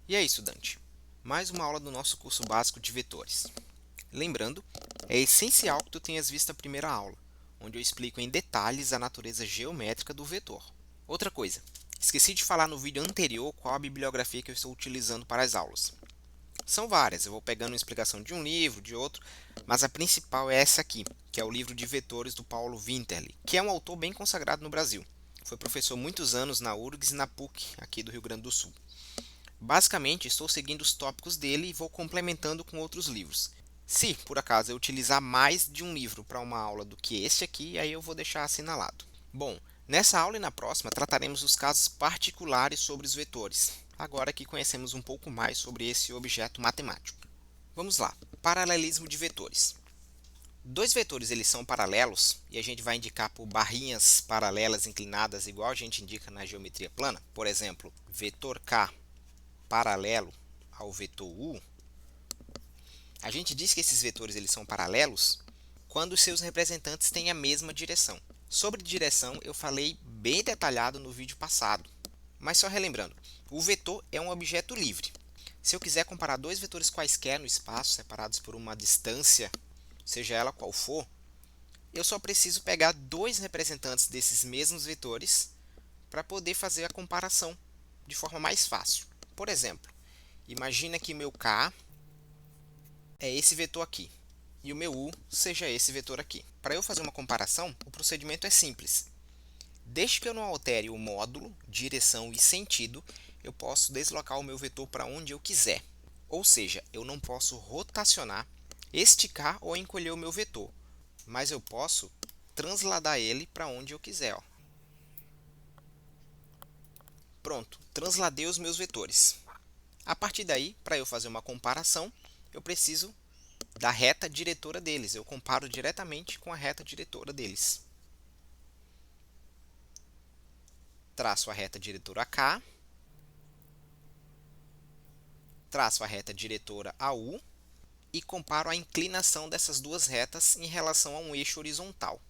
E aí, estudante? Mais uma aula do nosso curso básico de vetores. Lembrando, é essencial que tu tenhas visto a primeira aula, onde eu explico em detalhes a natureza geométrica do vetor. Outra coisa, esqueci de falar no vídeo anterior qual a bibliografia que eu estou utilizando para as aulas. São várias, eu vou pegando uma explicação de um livro, de outro, mas a principal é essa aqui, que é o livro de vetores do Paulo Winterli, que é um autor bem consagrado no Brasil. Foi professor muitos anos na URGS e na PUC, aqui do Rio Grande do Sul. Basicamente, estou seguindo os tópicos dele e vou complementando com outros livros. Se, por acaso, eu utilizar mais de um livro para uma aula do que este aqui, aí eu vou deixar assinalado. Bom, nessa aula e na próxima trataremos os casos particulares sobre os vetores, agora que conhecemos um pouco mais sobre esse objeto matemático. Vamos lá, paralelismo de vetores. Dois vetores eles são paralelos e a gente vai indicar por barrinhas paralelas inclinadas igual a gente indica na geometria plana. Por exemplo, vetor K paralelo ao vetor U, a gente diz que esses vetores eles são paralelos quando os seus representantes têm a mesma direção. Sobre direção eu falei bem detalhado no vídeo passado, mas só relembrando, o vetor é um objeto livre. Se eu quiser comparar dois vetores quaisquer no espaço, separados por uma distância, seja ela qual for, eu só preciso pegar dois representantes desses mesmos vetores para poder fazer a comparação de forma mais fácil. Por exemplo, imagina que meu K é esse vetor aqui e o meu U seja esse vetor aqui. Para eu fazer uma comparação, o procedimento é simples. Desde que eu não altere o módulo, direção e sentido, eu posso deslocar o meu vetor para onde eu quiser. Ou seja, eu não posso rotacionar, esticar ou encolher o meu vetor, mas eu posso transladar ele para onde eu quiser. Ó. Pronto, transladei os meus vetores. A partir daí, para eu fazer uma comparação, eu preciso da reta diretora deles. Eu comparo diretamente com a reta diretora deles. Traço a reta diretora K, traço a reta diretora AU e comparo a inclinação dessas duas retas em relação a um eixo horizontal.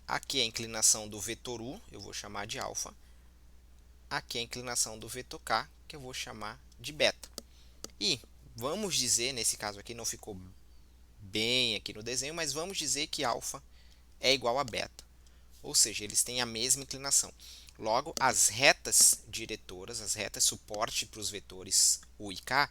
Aqui é a inclinação do vetor U, eu vou chamar de alfa. Aqui é a inclinação do vetor K, que eu vou chamar de beta. E vamos dizer, nesse caso aqui não ficou bem aqui no desenho, mas vamos dizer que alfa é igual a beta. Ou seja, eles têm a mesma inclinação. Logo, as retas diretoras, as retas suporte para os vetores U e K,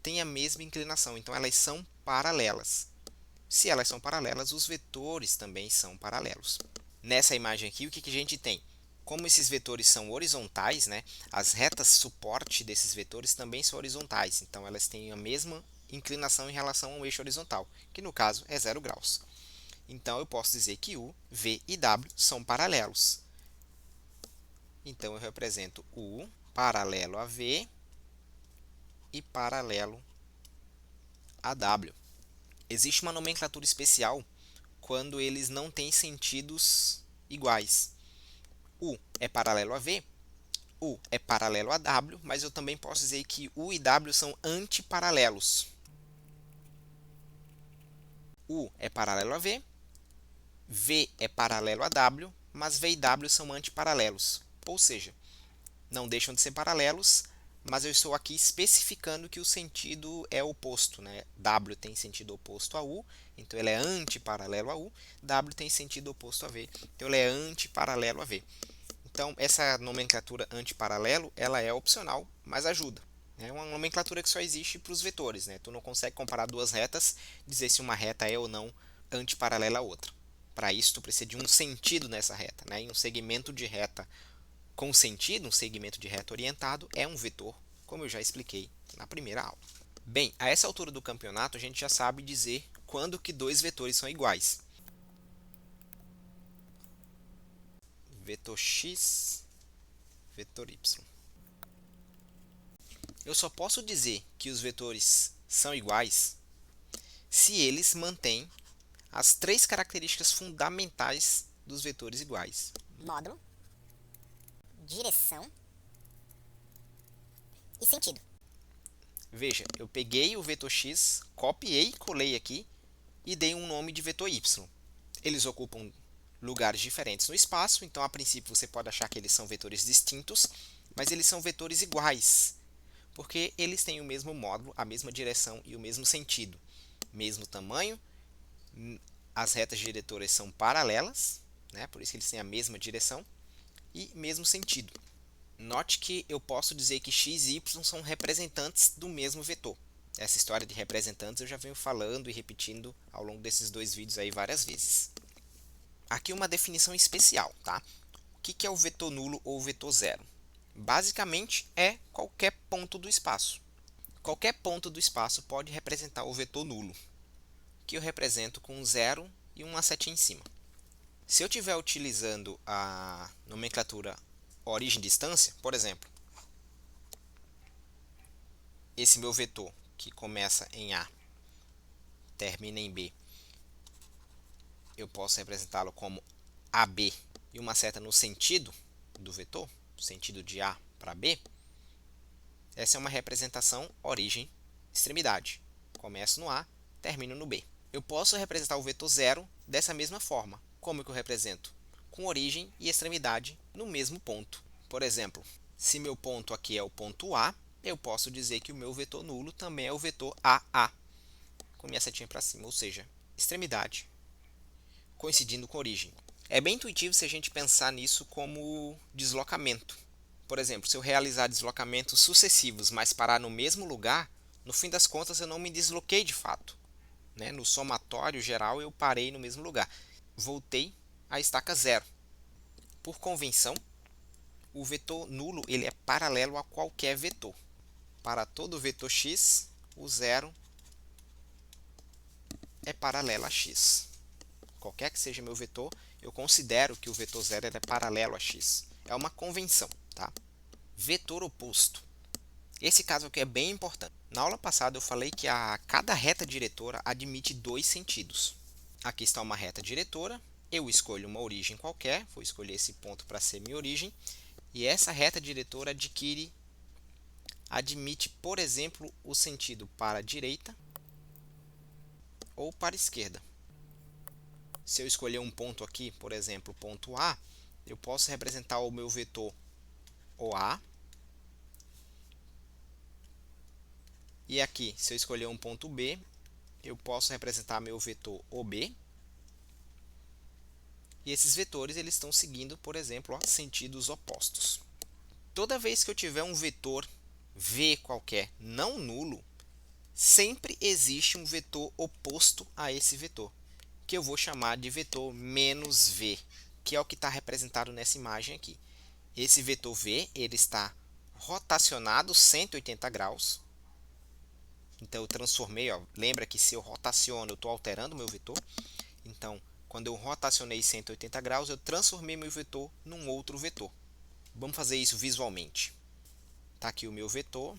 têm a mesma inclinação, então elas são paralelas. Se elas são paralelas, os vetores também são paralelos. Nessa imagem aqui, o que a gente tem? Como esses vetores são horizontais, né, as retas suporte desses vetores também são horizontais, então elas têm a mesma inclinação em relação ao eixo horizontal, que no caso é 0 graus. Então, eu posso dizer que U, V e W são paralelos. Então, eu represento U paralelo a V e paralelo a W. Existe uma nomenclatura especial quando eles não têm sentidos iguais. U é paralelo a V, U é paralelo a W, mas eu também posso dizer que U e W são antiparalelos. U é paralelo a V, V é paralelo a W, mas V e W são antiparalelos. Ou seja, não deixam de ser paralelos, mas eu estou aqui especificando que o sentido é oposto. Né? W tem sentido oposto a U, então ele é antiparalelo a U. W tem sentido oposto a V, então ele é antiparalelo a V. Então, essa nomenclatura antiparalelo ela é opcional, mas ajuda. É uma nomenclatura que só existe para os vetores. Né? Tu não consegue comparar duas retas e dizer se uma reta é ou não antiparalela à outra. Para isso, tu precisa de um sentido nessa reta. Né? E um segmento de reta com sentido, um segmento de reta orientado, é um vetor, como eu já expliquei na primeira aula. Bem, a essa altura do campeonato, a gente já sabe dizer quando que dois vetores são iguais. Vetor x, vetor y. Eu só posso dizer que os vetores são iguais se eles mantêm as três características fundamentais dos vetores iguais: módulo, direção e sentido. Veja, eu peguei o vetor x, copiei, colei aqui e dei um nome de vetor y. Eles ocupam lugares diferentes no espaço, então a princípio você pode achar que eles são vetores distintos, mas eles são vetores iguais, porque eles têm o mesmo módulo, a mesma direção e o mesmo sentido, mesmo tamanho. As retas diretoras são paralelas, né? Por isso que eles têm a mesma direção e mesmo sentido. Note que eu posso dizer que x e y são representantes do mesmo vetor. Essa história de representantes eu já venho falando e repetindo ao longo desses dois vídeos aí várias vezes. Aqui uma definição especial, tá? O que é o vetor nulo ou vetor zero? Basicamente é qualquer ponto do espaço. Qualquer ponto do espaço pode representar o vetor nulo, que eu represento com um zero e uma setinha em cima. Se eu estiver utilizando a nomenclatura origem-distância, por exemplo, esse meu vetor que começa em A, termina em B, eu posso representá-lo como AB e uma seta no sentido do vetor, sentido de A para B. Essa é uma representação origem-extremidade. Começo no A, termino no B. Eu posso representar o vetor zero dessa mesma forma. Como que eu represento? Com origem e extremidade no mesmo ponto. Por exemplo, se meu ponto aqui é o ponto A, eu posso dizer que o meu vetor nulo também é o vetor AA, com minha setinha para cima, ou seja, extremidade coincidindo com origem. É bem intuitivo se a gente pensar nisso como deslocamento. Por exemplo, se eu realizar deslocamentos sucessivos, mas parar no mesmo lugar, no fim das contas eu não me desloquei de fato, né? No somatório geral eu parei no mesmo lugar. Voltei à estaca zero. Por convenção, o vetor nulo ele é paralelo a qualquer vetor. Para todo vetor x, o zero é paralelo a x. Qualquer que seja meu vetor, eu considero que o vetor zero é paralelo a x. É uma convenção, tá? Vetor oposto. Esse caso aqui é bem importante. Na aula passada eu falei que cada reta diretora admite dois sentidos. Aqui está uma reta diretora, eu escolho uma origem qualquer, vou escolher esse ponto para ser minha origem, e essa reta diretora admite, por exemplo, o sentido para a direita ou para a esquerda. Se eu escolher um ponto aqui, por exemplo, ponto A, eu posso representar o meu vetor OA. E aqui, se eu escolher um ponto B, eu posso representar meu vetor OB. E esses vetores eles estão seguindo, por exemplo, ó, sentidos opostos. Toda vez que eu tiver um vetor V qualquer não nulo, sempre existe um vetor oposto a esse vetor, que eu vou chamar de vetor menos V, que é o que está representado nessa imagem aqui. Esse vetor V ele está rotacionado 180 graus. Então eu transformei, ó, lembra que se eu rotaciono eu estou alterando o meu vetor. Então, quando eu rotacionei 180 graus, eu transformei meu vetor num outro vetor. Vamos fazer isso visualmente. Está aqui o meu vetor.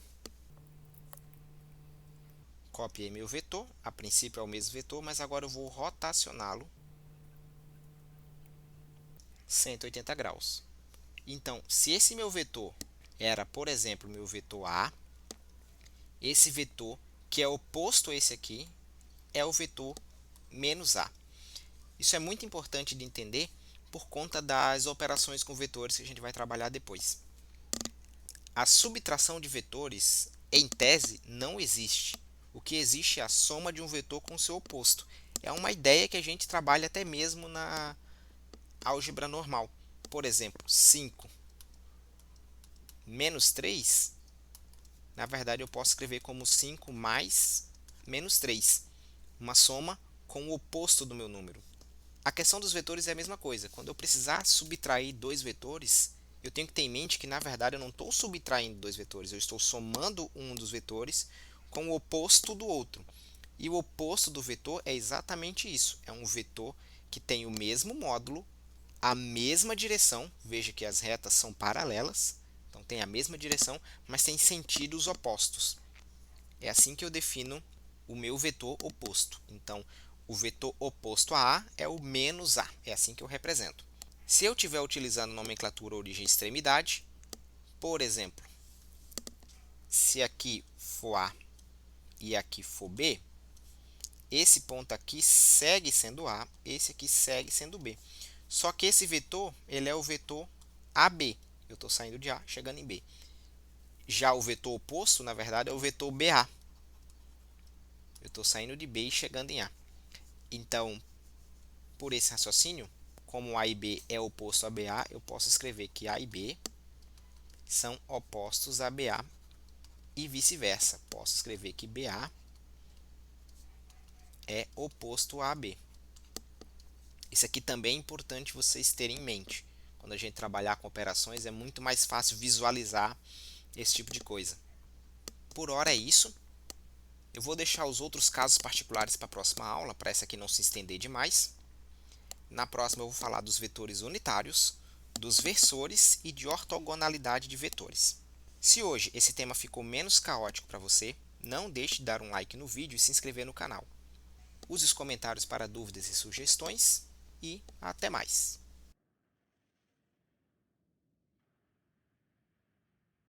Copiei meu vetor. A princípio é o mesmo vetor, mas agora eu vou rotacioná-lo 180 graus. Então, se esse meu vetor era, por exemplo, meu vetor A, esse vetor, que é oposto a esse aqui, é o vetor menos A. Isso é muito importante de entender por conta das operações com vetores que a gente vai trabalhar depois. A subtração de vetores, em tese, não existe. O que existe é a soma de um vetor com seu oposto. É uma ideia que a gente trabalha até mesmo na álgebra normal. Por exemplo, 5 menos 3, na verdade eu posso escrever como 5 mais menos 3, uma soma com o oposto do meu número. A questão dos vetores é a mesma coisa. Quando eu precisar subtrair dois vetores, eu tenho que ter em mente que, na verdade, eu não estou subtraindo dois vetores, eu estou somando um dos vetores com o oposto do outro. E o oposto do vetor é exatamente isso. É um vetor que tem o mesmo módulo, a mesma direção. Veja que as retas são paralelas, então tem a mesma direção, mas tem sentidos opostos. É assim que eu defino o meu vetor oposto. Então, o vetor oposto a A é o menos A. É assim que eu represento. Se eu estiver utilizando nomenclatura origem-extremidade, por exemplo, se aqui for A e aqui for B, esse ponto aqui segue sendo A, esse aqui segue sendo B. Só que esse vetor ele é o vetor AB. eu estou saindo de A, chegando em B. Já o vetor oposto, na verdade, é o vetor BA. Eu estou saindo de B e chegando em A. Então, por esse raciocínio, como A e B é oposto a BA, eu posso escrever que A e B são opostos a BA e vice-versa. Posso escrever que BA é oposto a AB. Isso aqui também é importante vocês terem em mente. Quando a gente trabalhar com operações, é muito mais fácil visualizar esse tipo de coisa. Por hora é isso. Eu vou deixar os outros casos particulares para a próxima aula, para essa aqui não se estender demais. Na próxima eu vou falar dos vetores unitários, dos versores e de ortogonalidade de vetores. Se hoje esse tema ficou menos caótico para você, não deixe de dar um like no vídeo e se inscrever no canal. Use os comentários para dúvidas e sugestões e até mais!